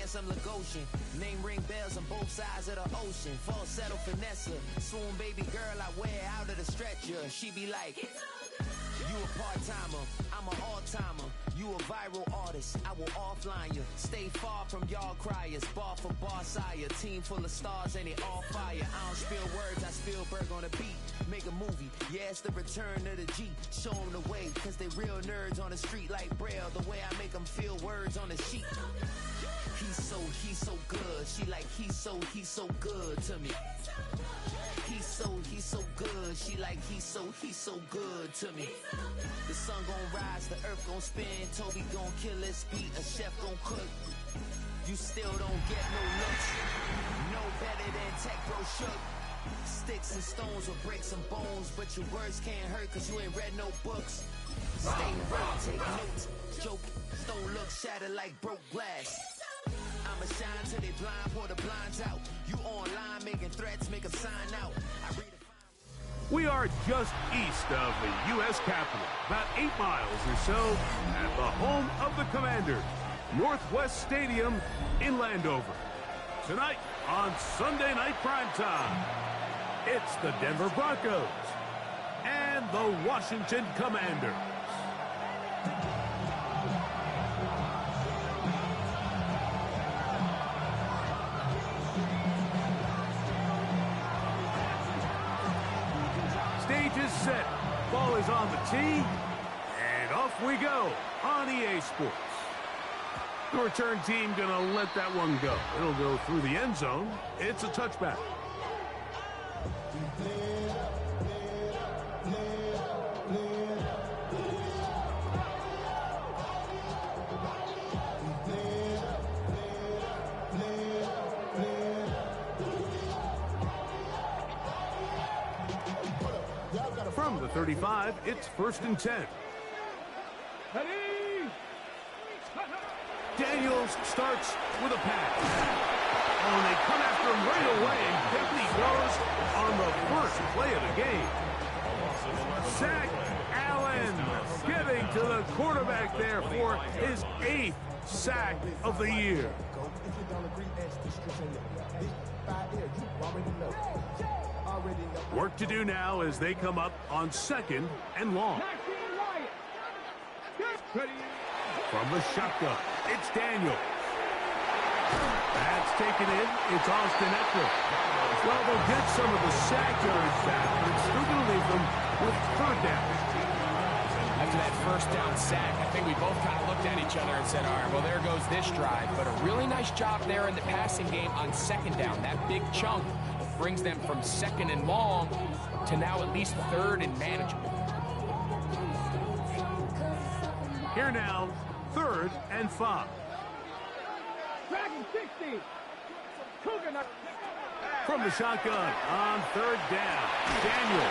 guess I'm Lagosian. Name ring bells on both sides of the ocean. Falsetto finesse, swoon baby girl I wear out of the stretcher. She be like, you a part-timer, I'm an all-timer. You a viral artist, I will offline you. Stay far from y'all criers, bar for bar sire. Team full of stars and it all fire. I don't spill words, I Spielberg on the beat. Make a movie, yeah, it's the return of the G. Show them the way, cause they real nerds on the street like Braille. The way I make them feel words on the sheet. He's so good. She like, he's so good to me. He's so good. She like, he's so good to me. The sun gon' rise, the earth gon' spin. Toby gon' kill this beat, a chef gon' cook. You still don't get no looks. No better than Tech Bro Shook. Sticks and stones will break some bones, but your words can't hurt cause you ain't read no books. Stay right, take notes. Joke, stone look shattered like broke glass. I'ma shine till they blind, pour the blinds out. You online making threats, make them sign out. We are just east of the U.S. Capitol, about 8 miles or so, at the home of the Commanders, Northwest Stadium in Landover. Tonight on Sunday Night Primetime, it's the Denver Broncos and the Washington Commanders. Stage is set, ball is on the tee, and off we go on EA Sports. The return team gonna let that one go. It'll go through the end zone. It's a touchback. From the 35, it's 1st and 10. Daniels starts with a pass. Oh, and they come after him right away, and quickly goes on the first play of the game. Zach Allen getting to the quarterback there for his 8th sack of the year. Work to do now as they come up on 2nd and long. From the shotgun, it's Daniel. That's taken in. It's Austin Eckler. Well, they'll get some of the sack yards back, but it's still going to leave them with 3rd down. After that 1st down sack, I think we both kind of looked at each other and said, all right, well, there goes this drive. But a really nice job there in the passing game on 2nd down. That big chunk brings them from 2nd and long to now at least 3rd and manageable. Here now, 3rd and 5. Dragon 60. From the shotgun on 3rd down, Daniel.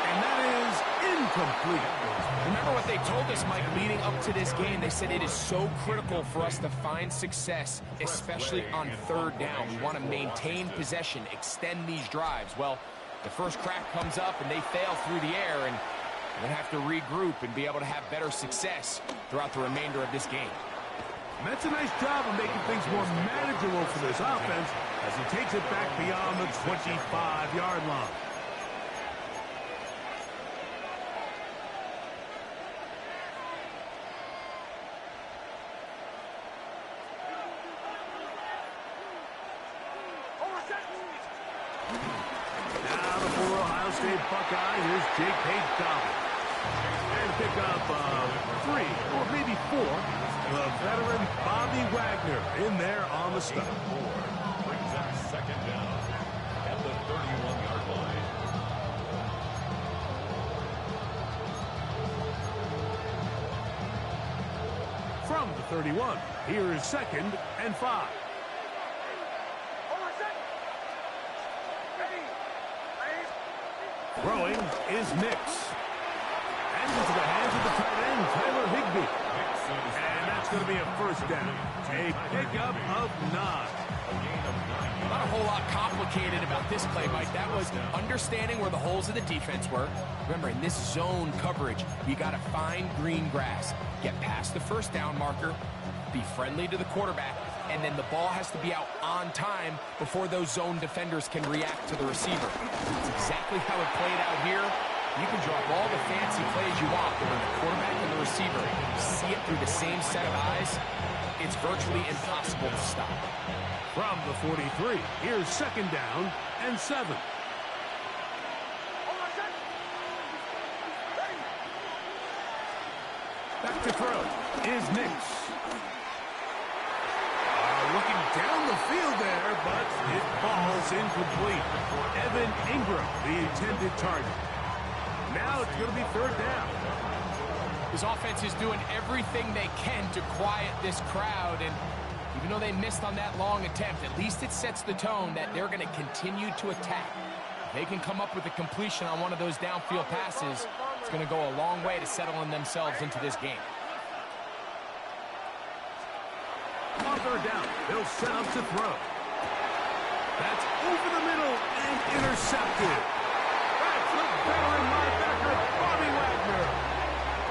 And that is incomplete. Remember what they told us, Mike, leading up to this game. They said it is so critical for us to find success, especially on 3rd down. We want to maintain possession, extend these drives. Well, the first crack comes up and they fail through the air, and we're going to have to regroup and be able to have better success throughout the remainder of this game. And that's a nice job of making things more manageable for this offense as he takes it back beyond the 25-yard line. Now the former Ohio State Buckeye, here's Jake Page-Dobbins. And pick up 3 or maybe 4. The veteran Bobby Wagner in there on the stop. Brings up 2nd down at the 31-yard line. From the 31, here is 2nd and 5. Throwing is Nix. And into the hands of the tight end, Tyler Higbee. And that's going to be a 1st down. A pickup of 9. Not a whole lot complicated about this play, Mike. That was understanding where the holes of the defense were. Remember, in this zone coverage, you got to find green grass. Get past the 1st down marker. Be friendly to the quarterback. and then the ball has to be out on time before those zone defenders can react to the receiver. That's exactly how it played out here. You can drop all the fancy plays you want, but when the quarterback and the receiver see it through the same set of eyes, it's virtually impossible to stop. From the 43, here's 2nd down and 7. Back to throw is Nix. Looking down the field there, but it falls incomplete. Evan Ingram, the intended target. Now it's going to be 3rd down. This offense is doing everything they can to quiet this crowd, and even though they missed on that long attempt, at least it sets the tone that they're going to continue to attack. If they can come up with a completion on one of those downfield passes, it's going to go a long way to settling themselves into this game. On 3rd down, they'll set up to throw. That's over the middle and intercepted. That's the veteran linebacker, Bobby Wagner.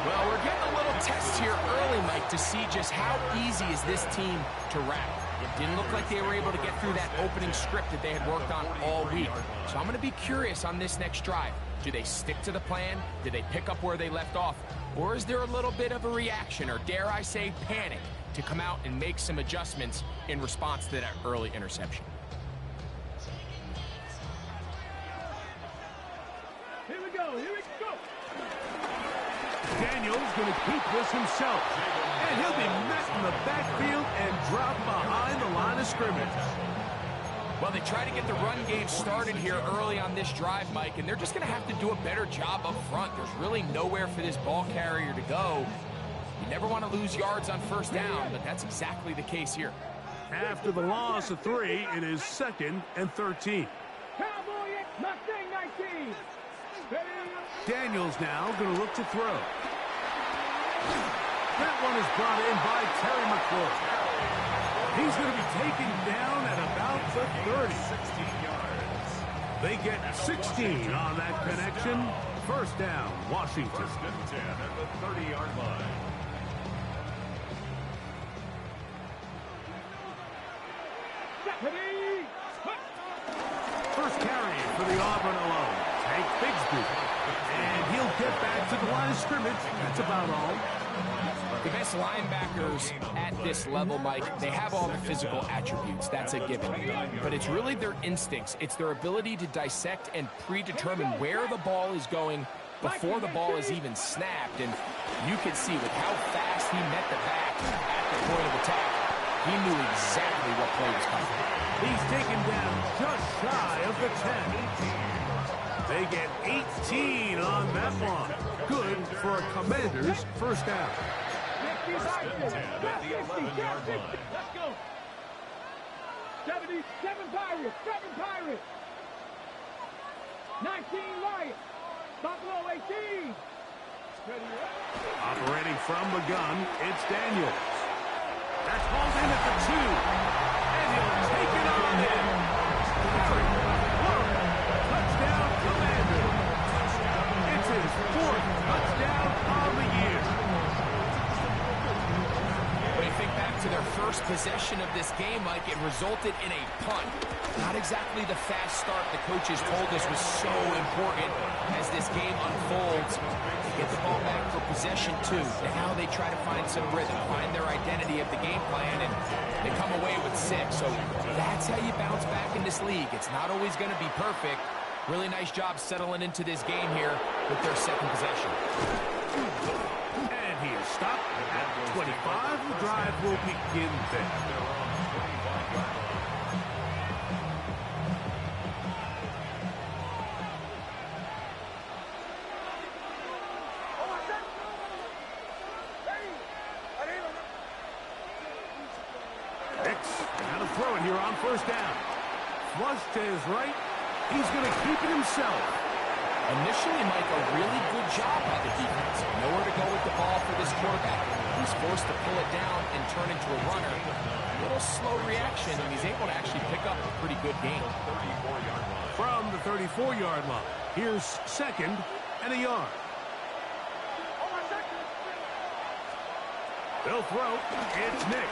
Well, we're getting a little test here early, Mike, to see just how easy is this team to wrap. It didn't look like they were able to get through that opening script that they had worked on all week. So I'm going to be curious on this next drive. Do they stick to the plan? Do they pick up where they left off? Or is there a little bit of a reaction, or dare I say panic, to come out and make some adjustments in response to that early interception? Here we go. Daniel's going to keep this himself. And he'll be met in the backfield and dropped behind the line of scrimmage. Well, they try to get the run game started here early on this drive, Mike, and they're just going to have to do a better job up front. There's really nowhere for this ball carrier to go. You never want to lose yards on 1st down, but that's exactly the case here. After the loss of 3, it is 2nd and 13. Cowboy, Mustang 19. Daniels now going to look to throw. That one is brought in by Terry McClure. He's going to be taken down at about the 30. 16 yards. They get 16 on that connection. 1st down, Washington. 1st and 10 at the 30-yard line. First carry for the Auburn alone. Tank Bigsby. And he'll get back to the line of scrimmage. That's about all. The best linebackers at this level, Mike, they have all the physical attributes. That's a given. But it's really their instincts. It's their ability to dissect and predetermine where the ball is going before the ball is even snapped. And you can see with how fast he met the back at the point of attack, he knew exactly what play was coming. He's taken down just shy of the 10. They get 18 on that one. Good for a Commander's 1st down. 1st and 10 at the 11-yard line. Let's go. 77 Pirates, 7 Pirates. 19 Lions. Buffalo 18. Operating from the gun, it's Daniels. That's hauled in at the 2. And he'll take it on in. Touchdown, Commander. It's his 4th touchdown on the year. When you think back to their first possession of this game, Mike, it resulted in a punt. Not exactly the fast start the coaches told us was so important as this game unfolds. They get the ball back for possession 2. Now they try to find some rhythm, find their identity of the game plan, and they come away with 6. So that's how you bounce back in this league. It's not always going to be perfect. Really nice job settling into this game here with their 2nd possession. And he is stopped at 25. The drive will begin there. Throw it here on 1st down. Flush to his right. He's going to keep it himself. Initially, Mike, a really good job by the defense. Nowhere to go with the ball for this quarterback. He's forced to pull it down and turn into a runner. A little slow reaction, and he's able to actually pick up a pretty good game. From the 34-yard line, here's 2nd and a yard. They'll throw. It's Nix.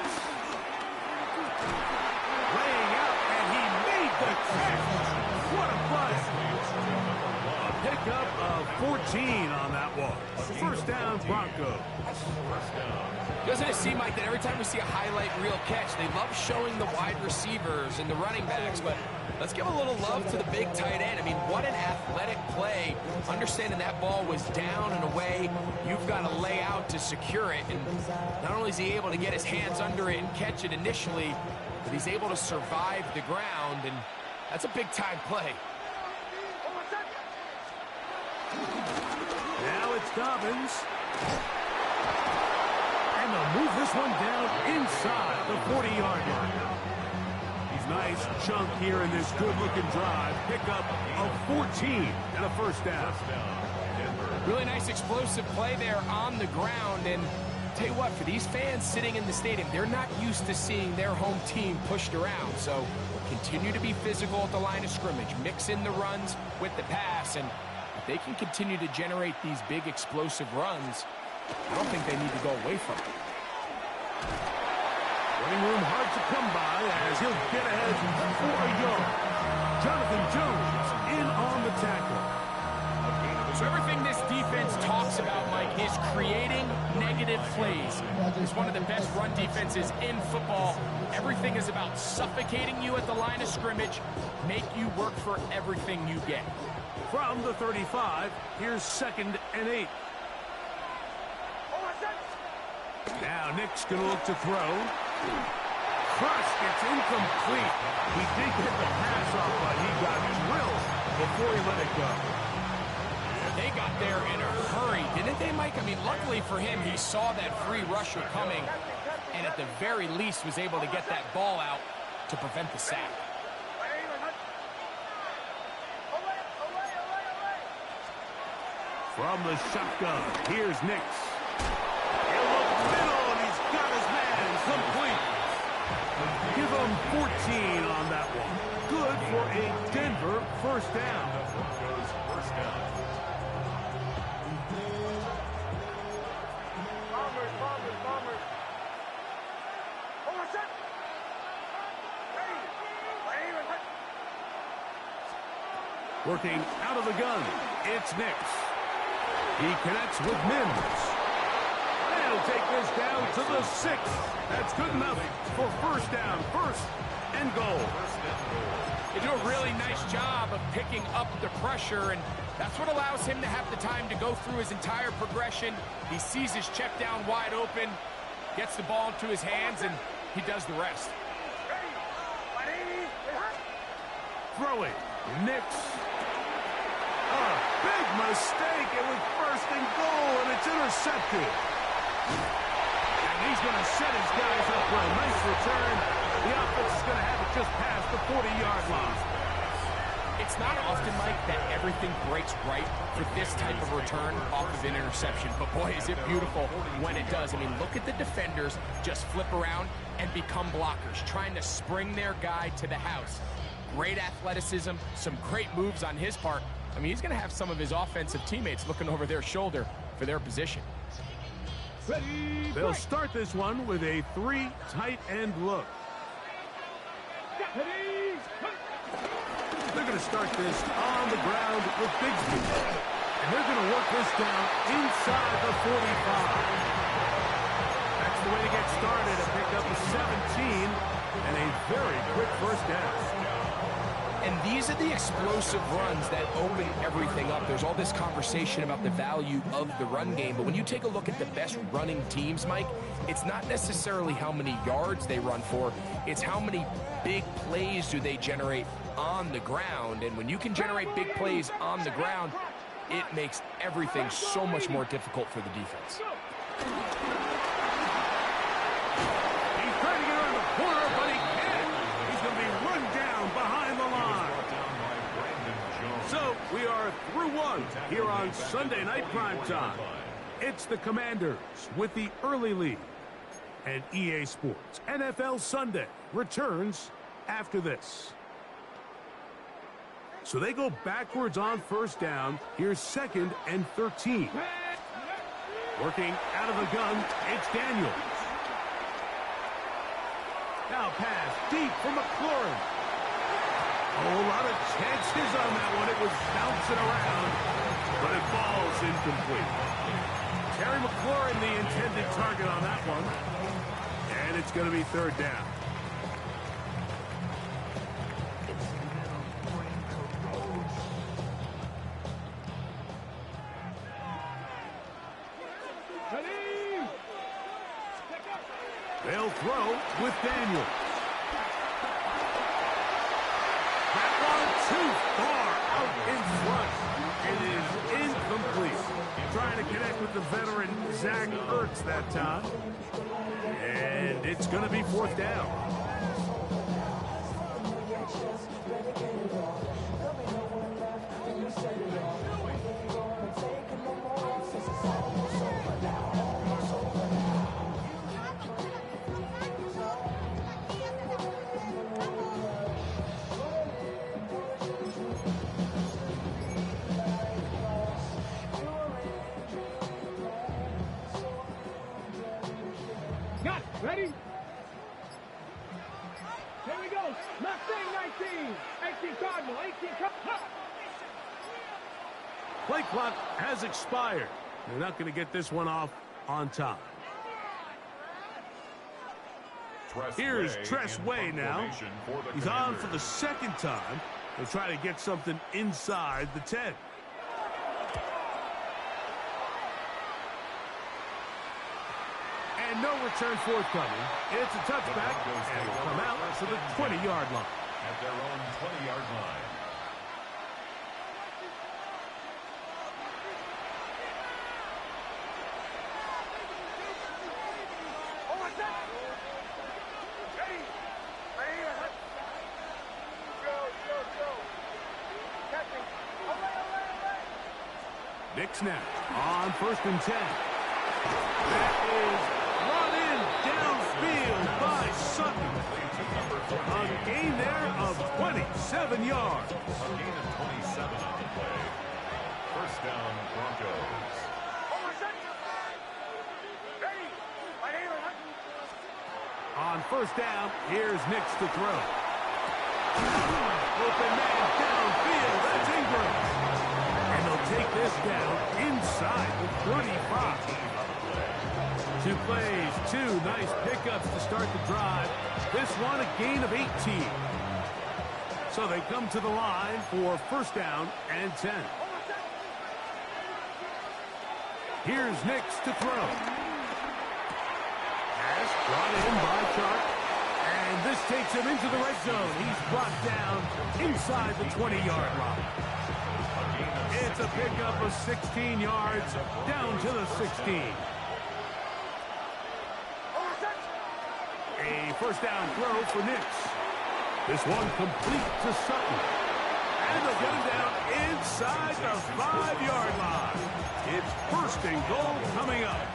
14 on that one. First down, Broncos. Doesn't it seem like that every time we see a highlight reel catch, they love showing the wide receivers and the running backs, but let's give a little love to the big tight end. I mean, what an athletic play. Understanding that ball was down and away, you've got to lay out to secure it. And not only is he able to get his hands under it and catch it initially, but he's able to survive the ground, and that's a big-time play. Now it's Dobbins. And they'll move this one down inside the 40-yard line. He's nice chunk here in this good-looking drive. Pick up a 14 and a first down. Really nice explosive play there on the ground. And tell you what, for these fans sitting in the stadium, they're not used to seeing their home team pushed around. So continue to be physical at the line of scrimmage. Mix in the runs with the pass. And if they can continue to generate these big explosive runs, I don't think they need to go away from it. Running room hard to come by as he'll get ahead for a yard. Jonathan Jones in on the tackle. So everything this defense talks about, Mike, is creating negative plays. It's one of the best run defenses in football. Everything is about suffocating you at the line of scrimmage, make you work for everything you get. From the 35, here's 2nd and 8. Now Nick's going to look to throw. Crush gets incomplete. He did get the pass off, but he got drilled before he let it go. They got there in a hurry, didn't they, Mike? I mean, luckily for him, he saw that free rusher coming, and at the very least was able to get that ball out to prevent the sack. From the shotgun, here's Nix. He'll look middle, and he's got his man complete. Give him 14 on that one. Good for a Denver first down. Broncos first down. Working out of the gun, it's Nix. He connects with Mims. They'll take this down to the 6. That's good enough for first down, first and goal. They do a really nice job of picking up the pressure, and that's what allows him to have the time to go through his entire progression. He sees his check down wide open, gets the ball into his hands, and he does the rest. Throwing, Nix. Big mistake. It was first and goal, and it's intercepted. And he's going to set his guys up for a nice return. The offense is going to have it just past the 40-yard line. It's not often, Mike, that everything breaks right for this type of return off of an interception. But, boy, is it beautiful when it does. I mean, look at the defenders just flip around and become blockers, trying to spring their guy to the house. Great athleticism, some great moves on his part. I mean, he's going to have some of his offensive teammates looking over their shoulder for their position. They'll start this one with a 3 tight end look. They're going to start this on the ground with Bigsby. And they're going to work this down inside the 45. That's the way to get started. A pick up a 17 and a very quick first down. And these are the explosive runs that open everything up. There's all this conversation about the value of the run game, but when you take a look at the best running teams, Mike, it's not necessarily how many yards they run for, it's how many big plays do they generate on the ground. And when you can generate big plays on the ground, it makes everything so much more difficult for the defense. He's trying to get around the corner, but he can't. He's going to be run down behind the line. So we are through one here on Sunday Night Primetime. It's the Commanders with the early lead. And EA Sports NFL Sunday returns after this. So they go backwards on first down. Here's 2nd and 13. Working out of the gun, it's Daniels. Now pass deep for McLaurin. Oh, a lot of chances on that one. It was bouncing around, but it falls incomplete. Terry McLaurin, the intended target on that one. And it's going to be third down. They'll throw with Daniel. That one too far out in front. It is incomplete. Trying to connect with the veteran Zach Ertz that time. And it's going to be fourth down. Ready? Here we go. Mustang 19. 18 Cardinal. 18 Cardinal. Play clock has expired. They're not going to get this one off on time. Here's Tress Way now. He's on for the second time. They'll try to get something inside the 10. And no return forthcoming. It's a touchback, and will come out to the 20-yard line. At their own 20-yard line. Nick snap on 1st and 10. That is run in downfield by Sutton. A gain there of 27 yards. A gain of 27 on the play. First down, Broncos. On 1st down, here's Nix to throw. Open man downfield. That's Ingram. And they'll take this down inside the 35. 2 plays, 2 nice pickups to start the drive. This one a gain of 18. So they come to the line for 1st down and 10. Here's Nix to throw. Pass brought in by Chark. And this takes him into the red zone. He's brought down inside the 20-yard line. It's a pickup of 16 yards down to the 16. A 1st down throw for Nix. This one complete to Sutton. And they'll get him down inside the 5-yard line. It's 1st and goal coming up.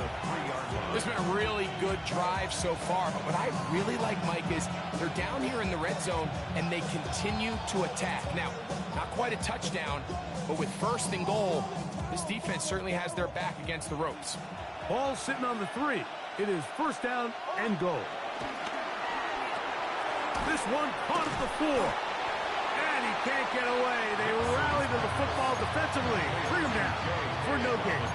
This has been a really good drive so far, but what I really like, Mike, is they're down here in the red zone, and they continue to attack. Now, not quite a touchdown, but with 1st and goal, this defense certainly has their back against the ropes. Ball sitting on the 3. It is 1st down and goal. This one caught at the 4. And he can't get away. They rally to the football defensively. Bring him down for no gain.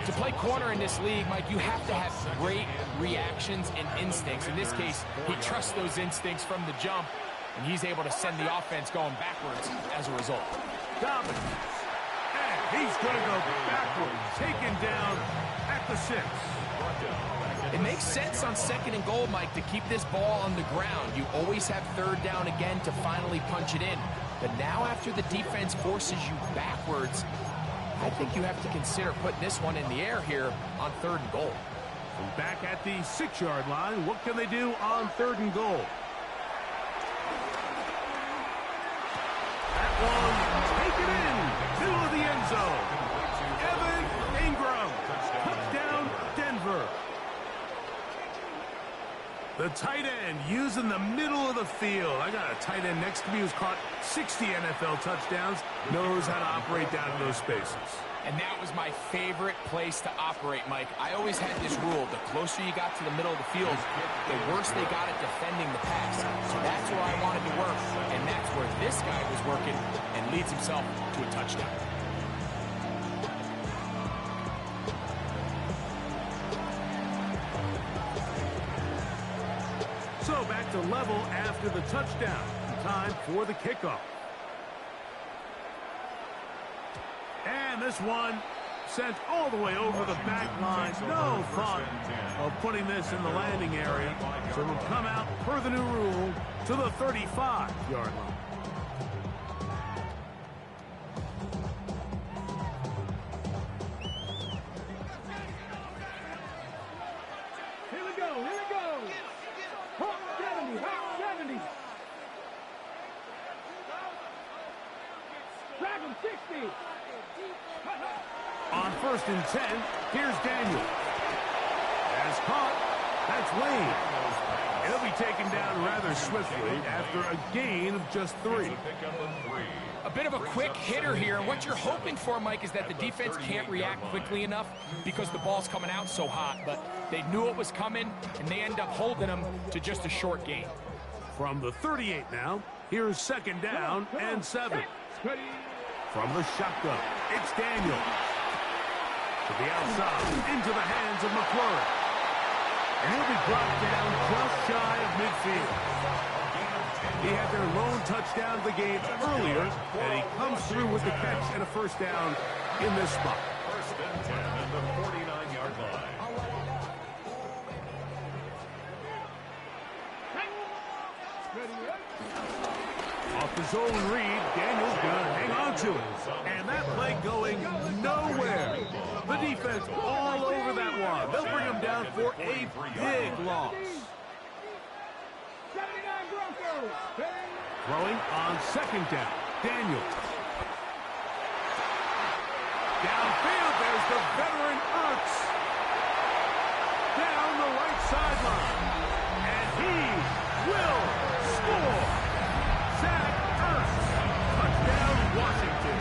To play corner in this league, Mike, you have to have great reactions and instincts. In this case, he trusts those instincts from the jump, and he's able to send the offense going backwards as a result. Dobbins. And he's going to go backwards. Taken down at the 6. It makes sense on 2nd and goal, Mike, to keep this ball on the ground. You always have 3rd down again to finally punch it in. But now after the defense forces you backwards, I think you have to consider putting this one in the air here on 3rd and goal. And back at the 6-yard line, what can they do on 3rd and goal? That one, take it in, middle of the end zone. Evan Ingram, touchdown Denver. The tight end using the middle of the field. I got a tight end next to me who's caught 60 NFL touchdowns, knows how to operate down in those spaces. And that was my favorite place to operate, Mike. I always had this rule. The closer you got to the middle of the field, the worse they got at defending the pass. So that's where I wanted to work. working and leads himself to a touchdown. So back to level after the touchdown. Time for the kickoff. And this one sent all the way over the back line. No thought of putting this in the landing area. So it'll come out, per the new rule, to the 35-yard line. Here we go, here we go. Hawk 70, Hawk 70. Dragon 60. On 1st and 10, here's Daniel. As caught, that's Wayne. He'll be taken down rather swiftly after a gain of just 3. A bit of a quick hitter here. What you're hoping for, Mike, is that the defense can't react quickly enough because the ball's coming out so hot. But they knew it was coming, and they end up holding them to just a short gain. From the 38 now, here's 2nd down and 7. From the shotgun, it's Daniel. To the outside, into the hands of McClure. And he'll be brought down just shy of midfield. He had their lone touchdown of the game earlier, and he comes through with the catch and a 1st down in this spot. 1st and 10 at the 49-yard line. Off the zone read, Daniel's going to hang on to it. And that play going nowhere. The defense all over that one. They'll bring him down for a big loss. 79 Broncos. Throwing on 2nd down, Daniel. Downfield, there's the veteran Ertz. Down the right sideline. And he will score. Zach Ertz. Touchdown, Washington.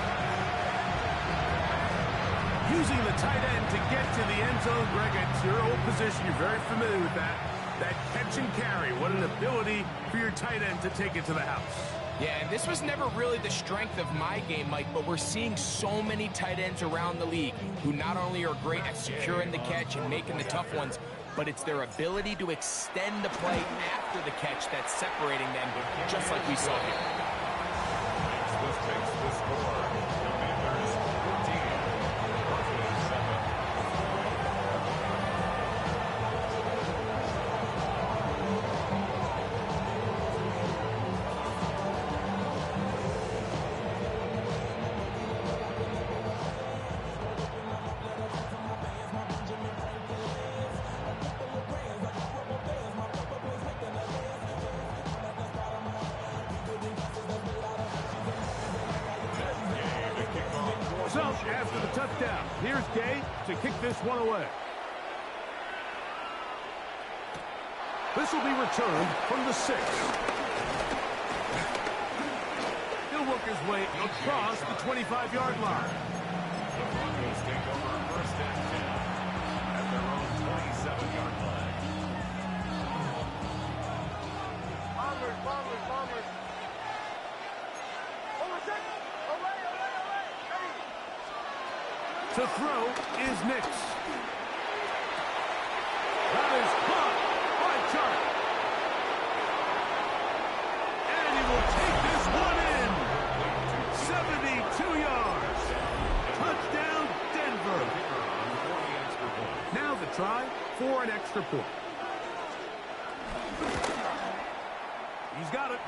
Using the tight end to get to the end zone, Greg, it's your old position. You're very familiar with that. That catch and carry. What an ability for your tight end to take it to the house. Yeah, and this was never really the strength of my game, Mike, but we're seeing so many tight ends around the league who not only are great at securing the catch and making the tough ones, but it's their ability to extend the play after the catch that's separating them, just like we saw here. This takes the score. Commanders 14, Broncos 7. So, after the touchdown, here's Gay to kick this one away. This will be returned from the 6. He'll work his way across the 25-yard line. The Broncos take over 1st and 10 at their own 27-yard line. Bombers. To throw is Nix. That is caught by Chark. And he will take this one in. 72 yards. Touchdown, Denver. Now the try for an extra point. He's got it.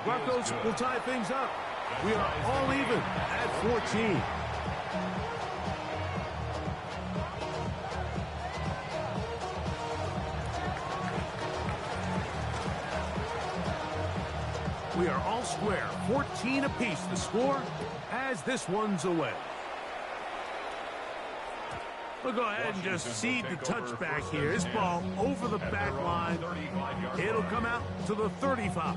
Broncos will tie things up. We are all even at 14. We are all square, 14 apiece. The score as this one's away. We'll go ahead and just cede the touchback here. This ball over the back line. It'll come out to the 35.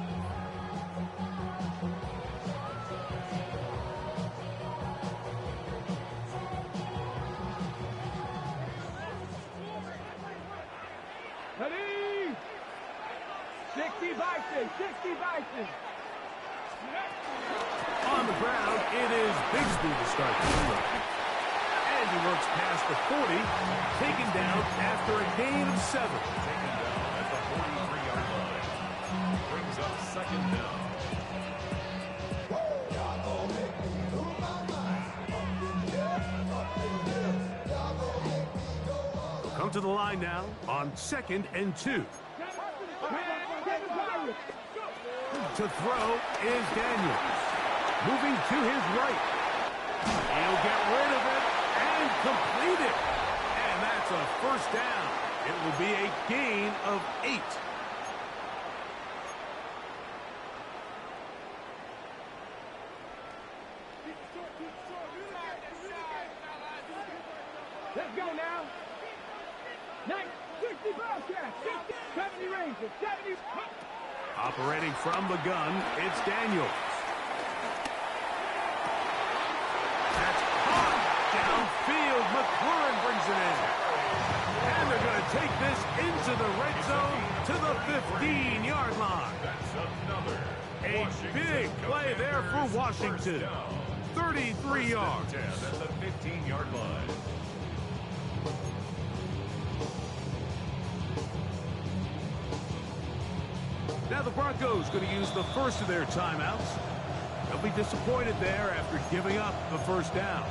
Ready? 60 Bison. On the ground, it is Bigsby to start the run. And he works past the 40, taken down after a gain of 7. Taken down at the 43-yard line. Brings up second down. We'll come to the line now on 2nd and 2. To throw is Daniels. Moving to his right. He'll get rid of it and complete it. And that's a first down. It will be a gain of 8. Let's go now. 60 Bobcats, 70 Rangers, 70. Operating from the gun, it's Daniels. That's caught downfield. McLaurin brings it in. And they're going to take this into the red zone to the 15-yard line. That's another. A big play there for Washington. 33 yards. 10 at the 15-yard line. Now the Broncos going to use the first of their timeouts. They'll be disappointed there after giving up the first down.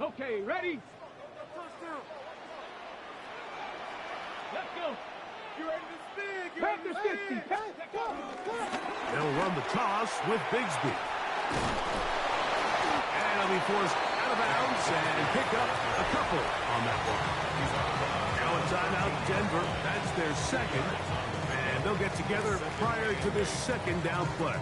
Okay, ready? Let's go. You ready to spin? Panthers 50. They'll run the toss with Bigsby. And he'll be forced out of bounds and pick up a couple on that one. Now a timeout, Denver. That's their second. And they'll get together prior to this second down play.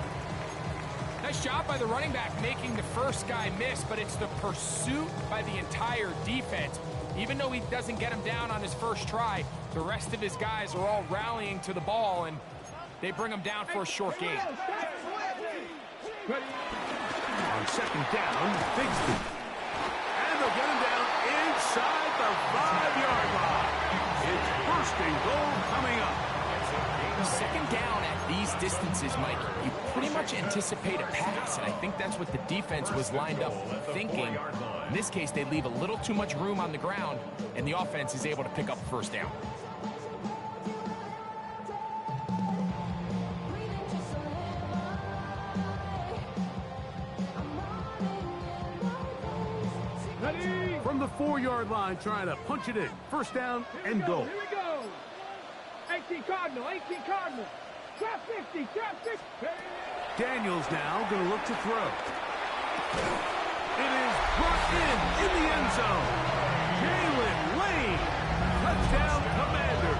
Nice job by the running back making the first guy miss, but it's the pursuit by the entire defense. Even though he doesn't get him down on his first try, the rest of his guys are all rallying to the ball, and they bring him down for a short gain. On second down, Bigsby. And they'll get him down inside the 5-yard line. It's first and goal coming up. Second down at these distances, Mike, you pretty much anticipate a pass, and I think that's what the defense was lined up thinking. In this case, they leave a little too much room on the ground, and the offense is able to pick up the first down. From the 4-yard line, trying to punch it in. First down and goal. Here we go. 18 Cardinal, 18 Cardinal. Trap 50, trap 50. Daniels now going to look to throw. It is brought in the end zone. Jalen Lane. Touchdown, Commander.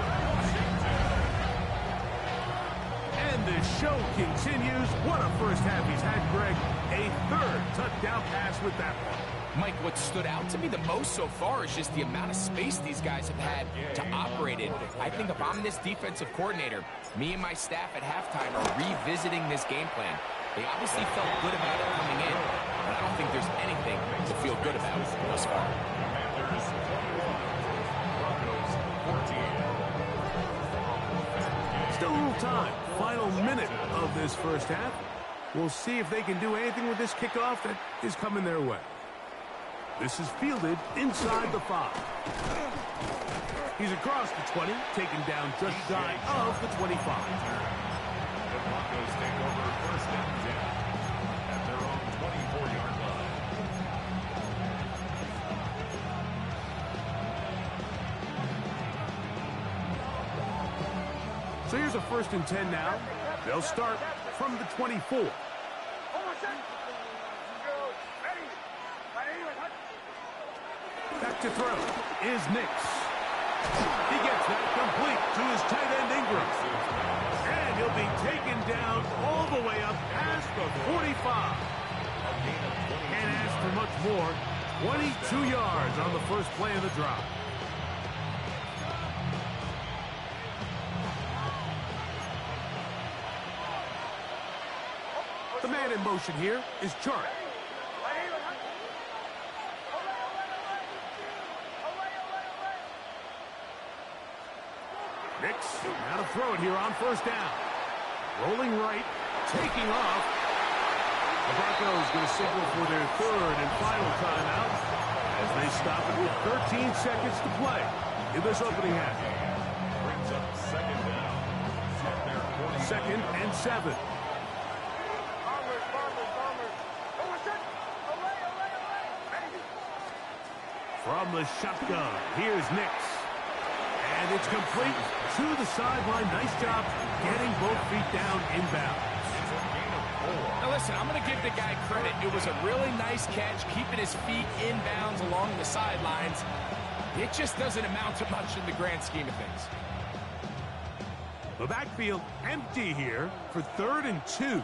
And the show continues. What a first half he's had, Greg. A third touchdown pass with that one. Mike, what stood out to me the most so far is just the amount of space these guys have had to operate in. I think if I'm this defensive coordinator, me and my staff at halftime are revisiting this game plan. They obviously felt good about it coming in, but I don't think there's anything to feel good about thus far. Panthers 21, Broncos 14. Still a little time. Final minute of this first half. We'll see if they can do anything with this kickoff that is coming their way. This is fielded inside the 5. He's across the 20, taken down just shy of the 25. The Broncos take over first and 10 at their own 24-yard line. So here's a first and 10 now. They'll start from the 24. Back to throw is Nix. He gets that complete to his tight end Ingram. And he'll be taken down all the way up past the 45. Can't ask for much more. 22 yards on the first play of the drive. The man in motion here is Chart. Nix, now to throw it here on first down. Rolling right, taking off. The Broncos going to signal for their third and final timeout as they stop it with 13 seconds to play in this opening half. Brings up second down. Second and 7. From the shotgun, here's Nix. And it's complete to the sideline. Nice job getting both feet down inbounds. Now listen, I'm going to give the guy credit. It was a really nice catch, keeping his feet inbounds along the sidelines. It just doesn't amount to much in the grand scheme of things. The backfield empty here for 3rd and 2.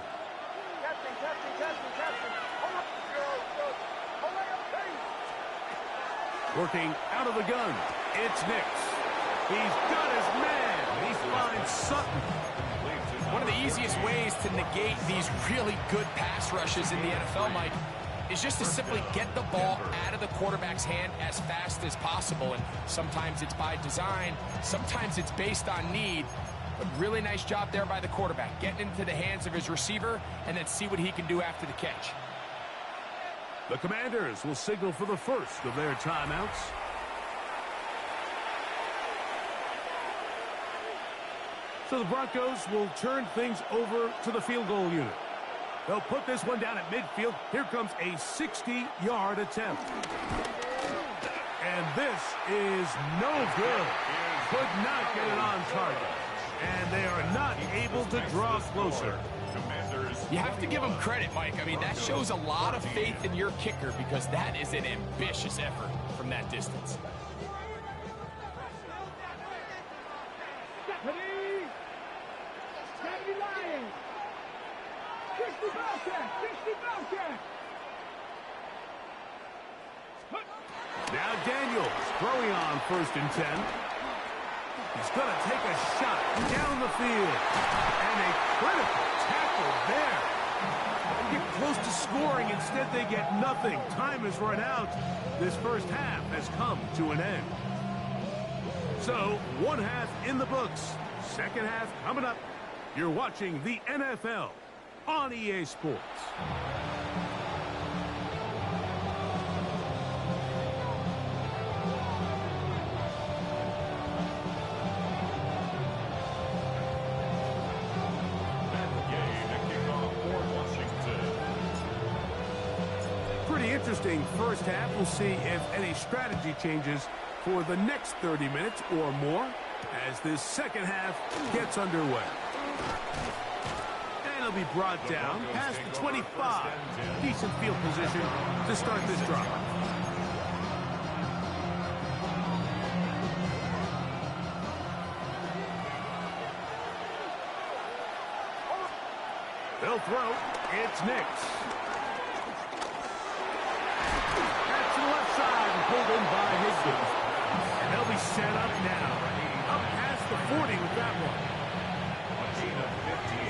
Working out of the gun, it's Nix. He's got his man. He finds Sutton. One of the easiest ways to negate these really good pass rushes in the NFL, Mike, is just to simply get the ball out of the quarterback's hand as fast as possible. And sometimes it's by design, sometimes it's based on need. But really nice job there by the quarterback, getting into the hands of his receiver and then see what he can do after the catch. The Commanders will signal for the first of their timeouts. So the Broncos will turn things over to the field goal unit. They'll put this one down at midfield. Here comes a 60-yard attempt. And this is no good. Could not get it on target. And they are not able to draw closer. You have to give them credit, Mike. I mean, that shows a lot of faith in your kicker because that is an ambitious effort from that distance. Now Daniels throwing on 1st and 10. He's going to take a shot down the field. And a critical tackle there. They get close to scoring. Instead, they get nothing. Time has run out. This first half has come to an end. So, one half in the books. Second half coming up. You're watching the NFL on EA Sports. Interesting first half. We'll see if any strategy changes for the next 30 minutes or more as this second half gets underway. And it'll be brought down past the 25. Decent field position to start this drive. They'll throw. It's Nix. Pulled in by Higgins. And they'll be set up now. Up past the 40 with that one. A gain of 15.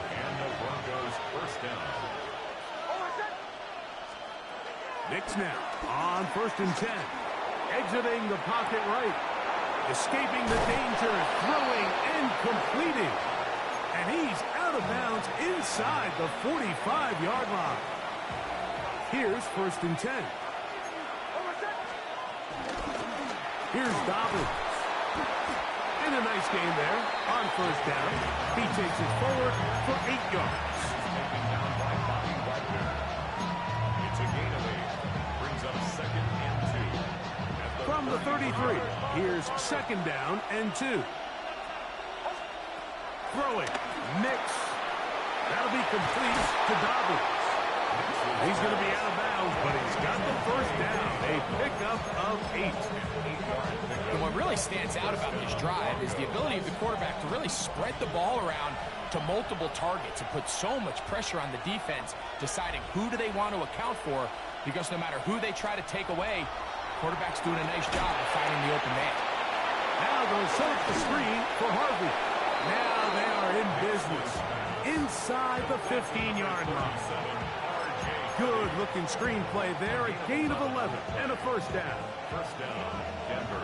And the Broncos first down. Nix now on 1st and 10. Exiting the pocket right. Escaping the danger. Throwing and completing. And he's out of bounds inside the 45-yard line. Here's 1st and 10. Here's Dobbins. And a nice game there on 1st down. He takes it forward for 8 yards. Taken down by Bobby Wagner. It's a gain of 8. Brings up 2nd and 2. From the 33, here's 2nd down and 2. Throwing. Nix. That'll be complete to Dobbins. He's going to be out of bounds, but he's got the first down. A pickup of 8. And what really stands out about this drive is the ability of the quarterback to really spread the ball around to multiple targets and put so much pressure on the defense, deciding who do they want to account for, because no matter who they try to take away, quarterback's doing a nice job of finding the open man. Now they'll set up the screen for Harvey. Now they are in business inside the 15-yard line. Good-looking screenplay there. A gain of 11 and a first down. First down, Denver.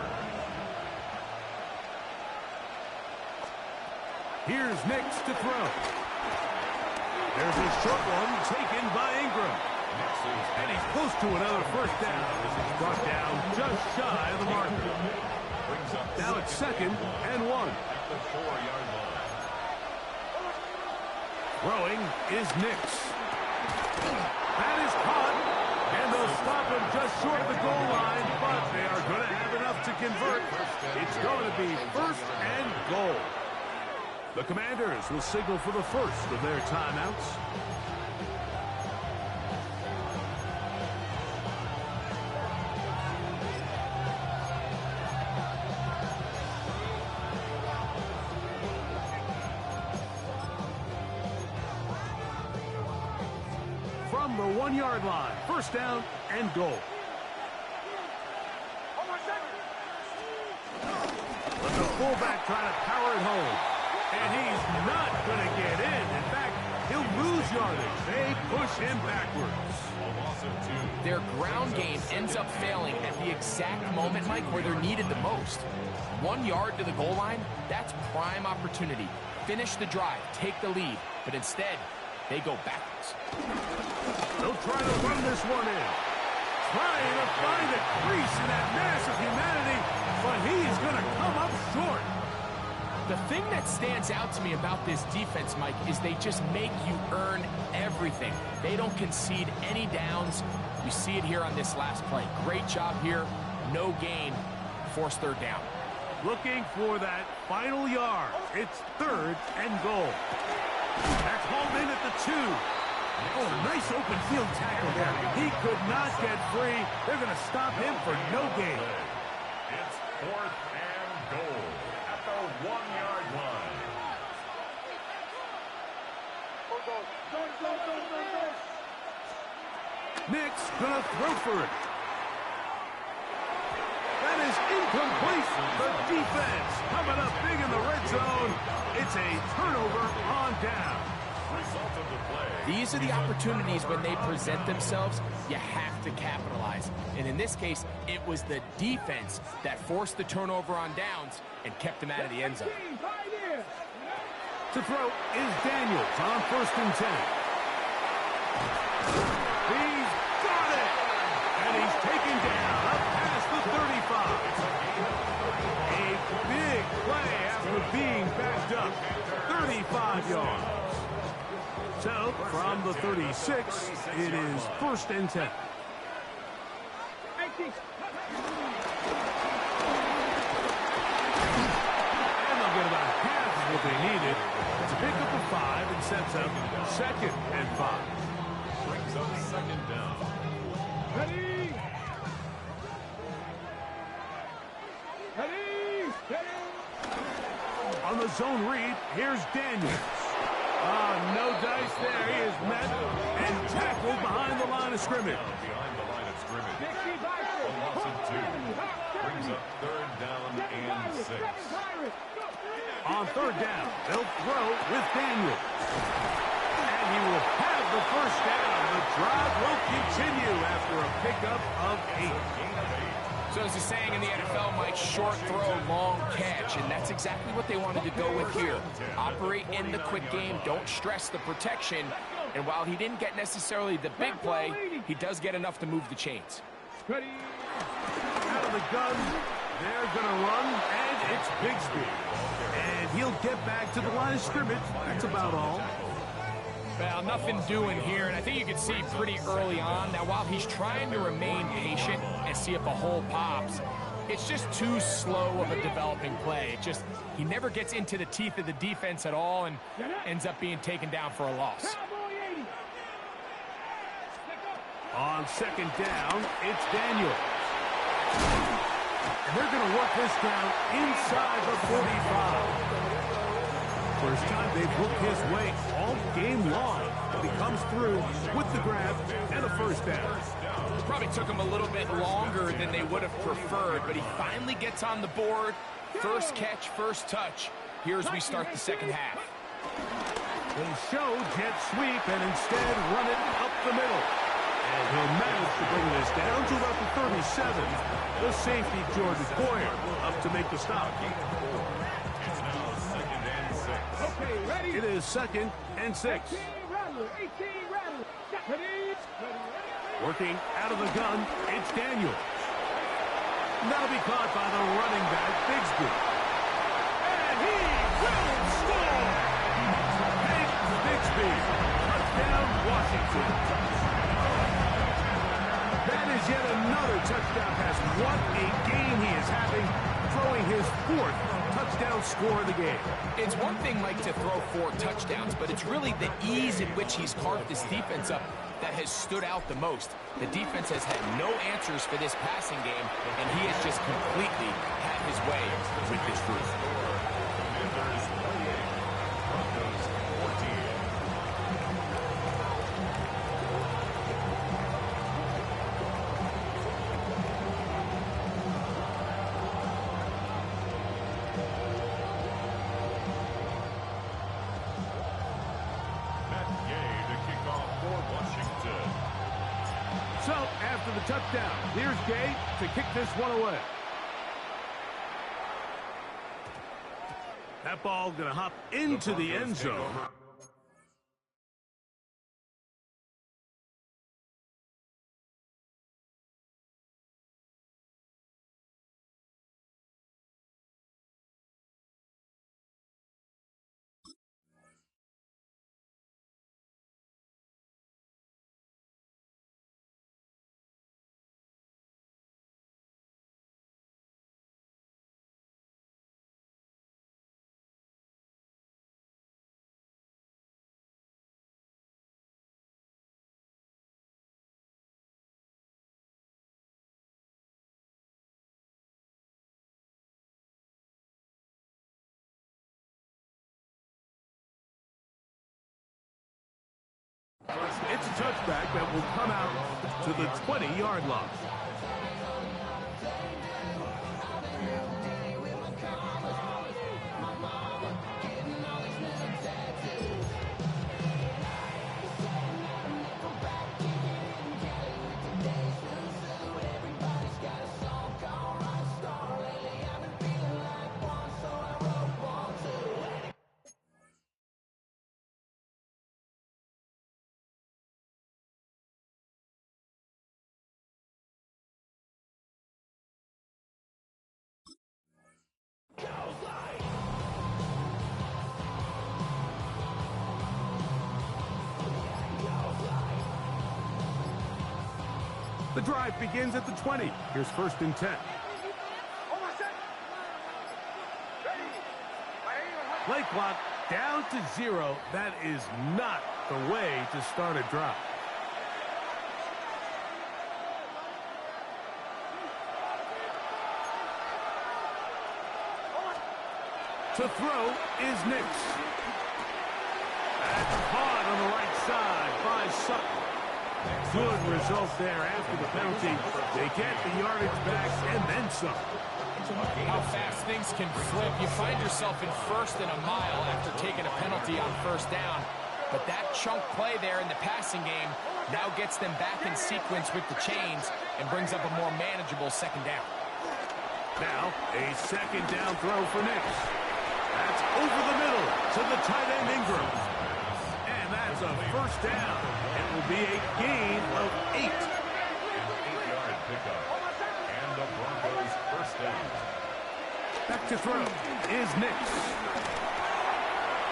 Here's Nix to throw. There's a short one taken by Ingram. And he's close to another first down. Brought down just shy of the marker. Now it's 2nd and 1. At the 4-yard line. Throwing is Nix. That is caught. And they'll stop him just short of the goal line, but they are going to have enough to convert. It's going to be 1st and goal. The Commanders will signal for the first of their timeouts. From the 1-yard line, 1st down and goal. But the fullback trying to power it home. And he's not going to get in. In fact, he'll lose yardage. They push him backwards. Their ground game ends up failing at the exact moment, Mike, where they're needed the most. 1 yard to the goal line, that's prime opportunity. Finish the drive, take the lead, but instead, they go backwards. They'll try to run this one in. Trying to find a crease in that mass of humanity, but he's going to come up short. The thing that stands out to me about this defense, Mike, is they just make you earn everything. They don't concede any downs. We see it here on this last play. Great job here. No gain. Forced 3rd down. Looking for that final yard. It's 3rd and goal. That's hauled in at the 2. Oh, nice open field tackle there. He could not get free. They're going to stop him for no gain. It's 4th and goal at the 1-yard line. Nick's going to throw for it. That is incomplete. The defense coming up big in the red zone. It's a turnover on down. Result of the play. These are the opportunities when they present themselves, you have to capitalize. And in this case, it was the defense that forced the turnover on downs and kept them out of the end zone. To throw is Daniels on 1st and 10. He's got it! And he's taken down up past the 35. A big play after being backed up. 35 yards. So, from the 36, it is 1st and 10. And they'll get about half of what they needed to pick up a 5 and sets up 2nd and 5. Brings up 2nd down. Ready! Ready! Ready! On the zone read, here's Daniels. No dice there. He is met and tackled behind the line of scrimmage. Behind the line of scrimmage. A loss of 2. Brings up 3rd down and 6. On 3rd down, they'll throw with Daniels. And he will have the 1st down. The drive will continue after a pickup of 8. So as the saying in the NFL, Mike, short throw, long catch, and that's exactly what they wanted to go with here. Operate in the quick game, don't stress the protection, and while he didn't get necessarily the big play, he does get enough to move the chains. Ready. Out of the gun, they're going to run, and it's Bigsby. And he'll get back to the line of scrimmage. That's about all. Well, nothing doing here, and I think you can see pretty early on. Now, while he's trying to remain patient and see if a hole pops, it's just too slow of a developing play. He never gets into the teeth of the defense at all and ends up being taken down for a loss. On 2nd down, it's Daniels. And they're going to work this down inside the 45. First time they've worked his way all game long. But he comes through with the grab and a 1st down. Probably took him a little bit longer than they would have preferred, but he finally gets on the board. First catch, first touch. Here as we start the 2nd half. They show jet sweep and instead run it up the middle. And he'll manage to bring this down to about the 37. The safety, Jordan Boyer, up to make the stop. It's now 2nd and 6. Okay, ready? It is 2nd and 6. 18 Rattler, 18 Rattler. Ready? Working out of the gun, it's Daniel. That'll be caught by the running back, Bigsby. And he will score! Hank Bigsby, touchdown, Washington. That is yet another touchdown pass. What a game he is having, throwing his 4th touchdown score of the game. It's one thing, Mike, to throw 4 touchdowns, but it's really the ease in which he's carved this defense up that has stood out the most. The defense has had no answers for this passing game, and he has just completely had his way with this group. Commanders 28, Broncos 14. So, after the touchdown, here's Gay to kick this one away. That ball going to hop into the end zone. It's a touchback that will come out to the 20-yard line. The drive begins at the 20. Here's 1st and 10. Play clock down to 0. That is not the way to start a drive. To throw is Nix. That's caught on the right side by Sutton. Good result there after the penalty. They get the yardage back and then some. How fast things can flip. You find yourself in 1st and a mile after taking a penalty on 1st down. But that chunk play there in the passing game now gets them back in sequence with the chains and brings up a more manageable 2nd down. Now, a 2nd down throw for Nix. That's over the middle to the tight end Ingram. And that's a 1st down. It will be a gain of 8. An 8-yard pickup. And the Broncos 1st down. Back to throw is Nix.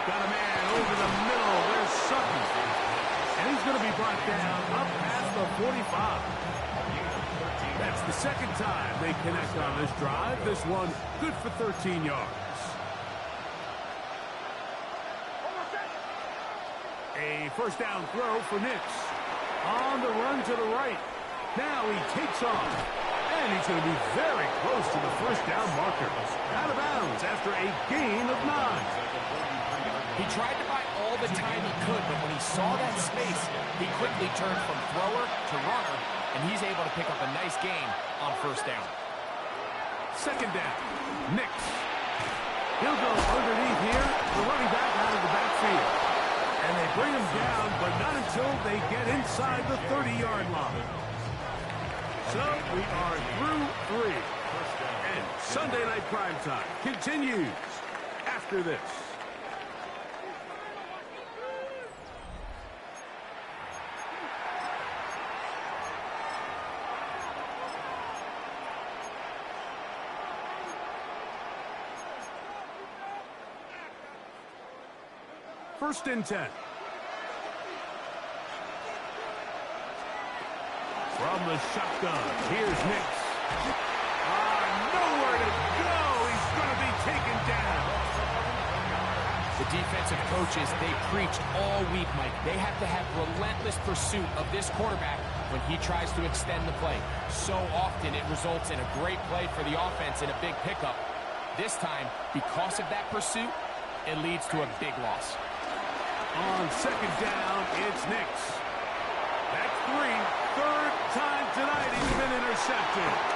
Got a man over the middle. There's Sutton. And he's going to be brought down up past the 45. That's the 2nd time they connect on this drive. This one good for 13 yards. A 1st down throw for Nix. On the run to the right. Now he takes off. And he's going to be very close to the 1st down marker. Out of bounds after a gain of 9. He tried to buy all the time he could, but when he saw that space, he quickly turned from thrower to runner, and he's able to pick up a nice gain on 1st down. 2nd down. Nix. He'll go underneath here. The running back out of the backfield. And they bring him down, but not until they get inside the 30-yard line. So we are through 3. And Sunday Night Primetime continues after this. First and 10. From the shotgun, here's Nix. Nowhere to go. He's going to be taken down. The defensive coaches, they preached all week, Mike. They have to have relentless pursuit of this quarterback when he tries to extend the play. So often it results in a great play for the offense and a big pickup. This time, because of that pursuit, it leads to a big loss. On second down, it's Nix. That's 3. Third time tonight he's been intercepted.